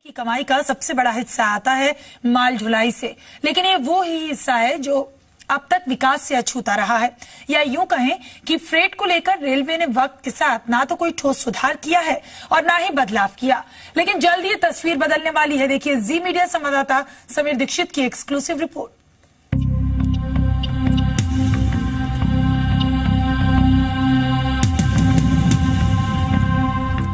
की कमाई का सबसे बड़ा हिस्सा आता है माल ढुलाई से, लेकिन ये वो ही हिस्सा है जो अब तक विकास से अछूता रहा है। या यूं कहें कि फ्रेट को लेकर रेलवे ने वक्त के साथ ना तो कोई ठोस सुधार किया है और ना ही बदलाव किया, लेकिन जल्द ये तस्वीर बदलने वाली है। देखिए जी मीडिया संवाददाता समीर दीक्षित की एक्सक्लूसिव रिपोर्ट।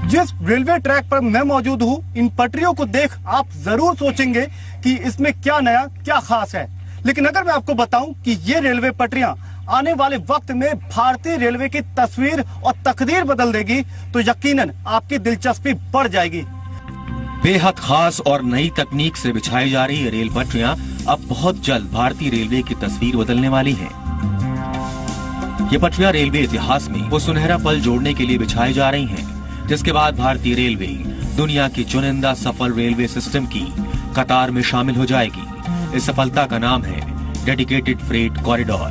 जिस रेलवे ट्रैक पर मैं मौजूद हूँ, इन पटरियों को देख आप जरूर सोचेंगे कि इसमें क्या नया, क्या खास है। लेकिन अगर मैं आपको बताऊं कि ये रेलवे पटरियां आने वाले वक्त में भारतीय रेलवे की तस्वीर और तकदीर बदल देगी, तो यकीनन आपकी दिलचस्पी बढ़ जाएगी। बेहद खास और नई तकनीक से बिछाई जा रही रेल पटरियां अब बहुत जल्द भारतीय रेलवे की तस्वीर बदलने वाली हैं। ये पटरियां रेलवे इतिहास में वो सुनहरा पल जोड़ने के लिए बिछाई जा रही हैं, जिसके बाद भारतीय रेलवे दुनिया की चुनिंदा सफल रेलवे सिस्टम की कतार में शामिल हो जाएगी। इस सफलता का नाम है डेडिकेटेड फ्रेट कॉरिडोर।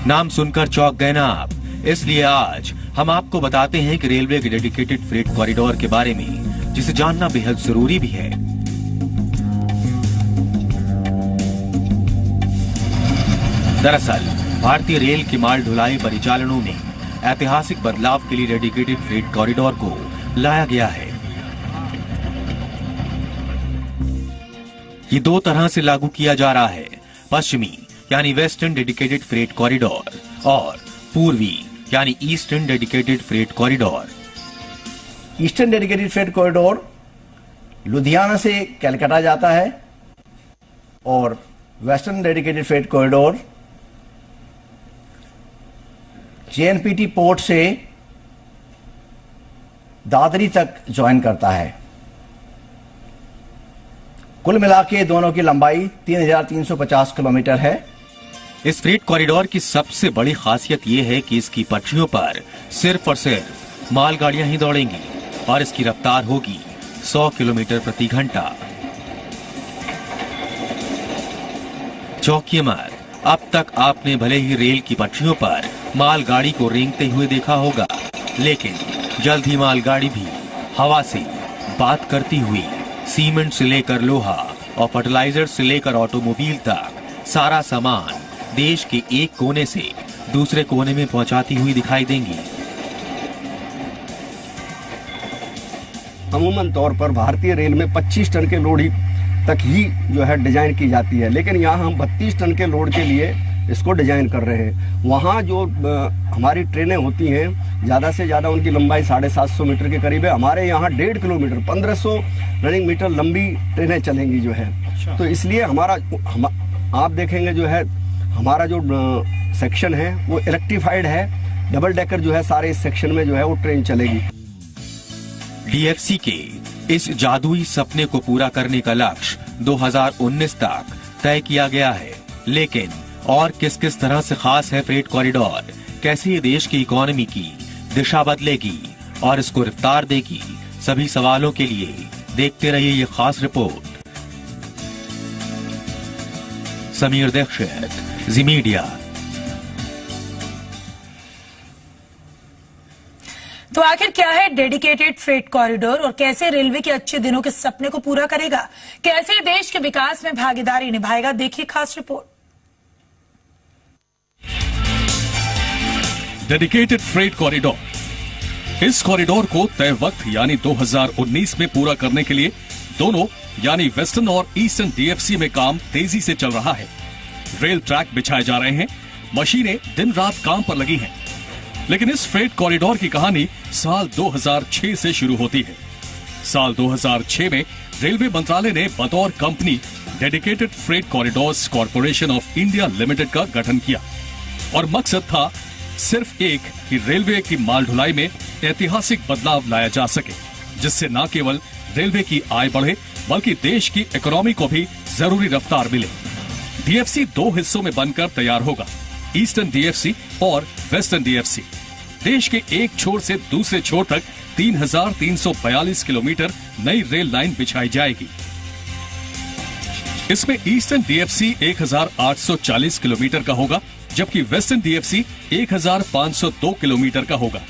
नाम सुनकर चौंक गए ना आप? इसलिए आज हम आपको बताते हैं कि रेलवे के डेडिकेटेड फ्रेट कॉरिडोर के बारे में, जिसे जानना बेहद जरूरी भी है। दरअसल भारतीय रेल की माल ढुलाई परिचालनों में ऐतिहासिक बदलाव के लिए डेडिकेटेड फ्रेट कॉरिडोर को लाया गया है। ये दो तरह से लागू किया जा रहा है, पश्चिमी यानी वेस्टर्न डेडिकेटेड फ्रेट कॉरिडोर और पूर्वी यानी eastern dedicated freight corridor. Eastern dedicated freight corridor Ludhiana से कलकत्ता जाता है और western dedicated freight corridor JNPT port से दादरी तक ज्वाइन करता है। कुल मिलाके दोनों की लंबाई 3350 किलोमीटर है। इस फ्रेट कॉरिडोर की सबसे बड़ी खासियत यह है कि इसकी पटरियों पर सिर्फ और सिर्फ मालगाड़ियां ही दौड़ेंगी और इसकी रफ्तार होगी 100 किलोमीटर प्रति घंटा। चौंकिए मत, अब तक आपने भले ही रेल की पटरियों पर मालगाड़ी को रेंगते हुए देखा होगा, लेकिन जल्द ही मालगाड़ी भी हवा से बात करती हुई सीमेंट से लेकर लोहा और फर्टिलाइजर से लेकर ऑटोमोबाइल तक सारा सामान देश के एक कोने से दूसरे कोने में पहुंचाती हुई दिखाई देंगी। अमूमन तौर पर भारतीय रेल में 25 टन के लोड तक ही जो है डिजाइन की जाती है, लेकिन यहाँ हम 32 टन के लोड के लिए इसको डिजाइन कर रहे हैं। वहाँ जो हमारी ट्रेनें होती हैं, ज़्यादा से ज़्यादा उनकी लंबाई 750 मीटर के करीब है। हमारे यहाँ 1.5 किलोमीटर 1500 रनिंग मीटर लंबी ट्रेनें चलेंगी जो है। तो इसलिए आप देखेंगे जो है हमारा जो सेक्शन है वो इलेक्ट्रीफाइड है, डबल डेकर जो है सारे इस सेक्शन में जो है वो ट्रेन चलेगी। डीएफसी के इस जादुई सपने को पूरा करने का लक्ष्य 2019 तक तय किया गया है, लेकिन और किस किस तरह से खास है फ्रेट कॉरिडोर, कैसे ये देश की इकोनॉमी की दिशा बदलेगी और इसको रफ्तार देगी, सभी सवालों के लिए देखते रहिए ये खास रिपोर्ट। समीर दीक्षित, जी मीडिया। तो आखिर क्या है डेडिकेटेड फ्रेट कॉरिडोर और कैसे रेलवे के अच्छे दिनों के सपने को पूरा करेगा, कैसे देश के विकास में भागीदारी निभाएगा, देखिए खास रिपोर्ट। Dedicated freight corridor. इस कॉरिडोर को तय वक्त यानी 2019 में पूरा करने के लिए दोनों यानी वेस्टर्न और ईस्टर्न डीएफसी में काम तेजी से चल रहा है। रेल ट्रैक बिछाए जा रहे हैं, मशीनें दिन रात काम पर लगी हैं। लेकिन इस फ्रेट कॉरिडोर की कहानी साल 2006 से शुरू होती है। साल 2006 में रेलवे मंत्रालय ने बतौर company dedicated freight corridors corporation of India limited का गठन किया और मकसद था सिर्फ एक कि रेलवे की माल ढुलाई में ऐतिहासिक बदलाव लाया जा सके, जिससे न केवल रेलवे की आय बढ़े बल्कि देश की इकोनॉमी को भी जरूरी रफ्तार मिले। डीएफसी दो हिस्सों में बनकर तैयार होगा, ईस्टर्न डीएफसी और वेस्टर्न डीएफसी। देश के एक छोर से दूसरे छोर तक 3342 किलोमीटर नई रेल लाइन बिछाई जाएगी। इसमें ईस्टर्न डीएफसी 1840 किलोमीटर का होगा, जबकि वेस्टर्न डीएफसी 1502 किलोमीटर का होगा।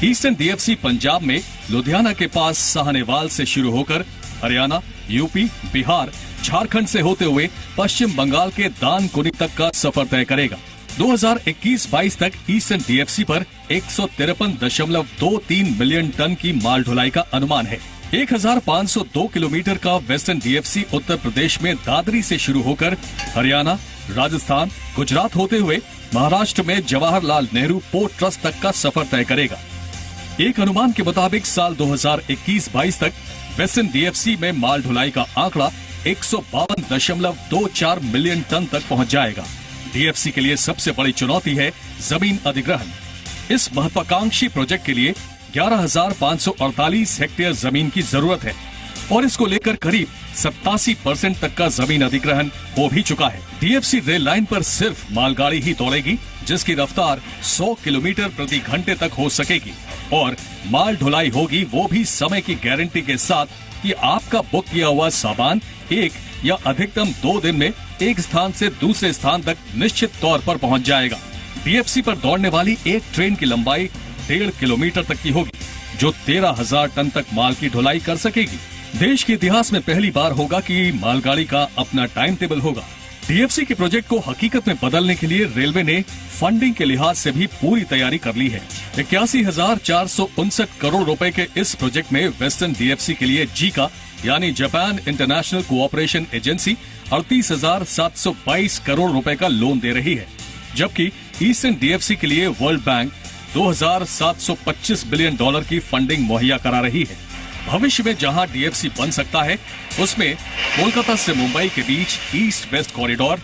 ईस्टर्न डीएफसी पंजाब में लुधियाना के पास साहनेवाल से शुरू होकर हरियाणा, यूपी, बिहार, झारखंड से होते हुए पश्चिम बंगाल के दानकुनी तक का सफर तय करेगा। 2021-22 तक ईस्टर्न डीएफसी पर 153.23 मिलियन टन की माल ढुलाई का अनुमान है। 1502 किलोमीटर का वेस्टर्न डीएफसी उत्तर प्रदेश में दादरी से शुरू होकर हरियाणा, राजस्थान, गुजरात होते हुए महाराष्ट्र में जवाहरलाल नेहरू पोर्ट ट्रस्ट तक का सफर तय करेगा। एक अनुमान के मुताबिक साल 2021-22 तक वेस्टर्न डीएफसी में माल ढुलाई का आंकड़ा 152.24 मिलियन टन तक पहुंच जाएगा। डीएफसी के लिए सबसे बड़ी चुनौती है जमीन अधिग्रहण। इस महत्वाकांक्षी प्रोजेक्ट के लिए 11,548 हेक्टेयर जमीन की जरूरत है और इसको लेकर करीब 87% तक का जमीन अधिग्रहण हो भी चुका है। डीएफसी रेल लाइन पर सिर्फ मालगाड़ी ही दौड़ेगी, जिसकी रफ्तार 100 किलोमीटर प्रति घंटे तक हो सकेगी और माल ढुलाई होगी वो भी समय की गारंटी के साथ कि आपका बुक किया हुआ सामान 1 या अधिकतम 2 दिन में एक स्थान से दूसरे स्थान तक निश्चित तौर पर पहुंच जाएगा। डीएफसी पर दौड़ने वाली एक ट्रेन की लंबाई 1.5 किलोमीटर तक की होगी, जो 13,000 टन तक माल की ढुलाई कर सकेगी। देश के इतिहास में पहली बार होगा कि मालगाड़ी का अपना टाइम टेबल होगा। डीएफसी के प्रोजेक्ट को हकीकत में बदलने के लिए रेलवे ने फंडिंग के लिहाज से भी पूरी तैयारी कर ली है। 81,459 करोड़ रुपए के इस प्रोजेक्ट में वेस्टर्न डीएफसी के लिए जीका यानी Japan international cooperation agency 38,722 crore रुपए का लोन दे रही है, जबकि ईस्टर्न डीएफसी के लिए वर्ल्ड बैंक 2,725 बिलियन डॉलर की फंडिंग मुहैया करा रही है। भविष्य में जहां डीएफसी बन सकता है उसमें कोलकाता से मुंबई के बीच ईस्ट वेस्ट कॉरिडोर,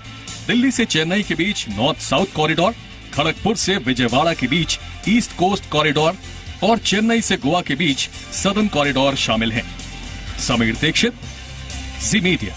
दिल्ली से चेन्नई के बीच नॉर्थ साउथ कॉरिडोर, खड़गपुर से विजयवाड़ा के बीच ईस्ट कोस्ट कॉरिडोर और चेन्नई से गोवा के बीच सदर्न कॉरिडोर शामिल हैं। समीर दीक्षित, जी मीडिया।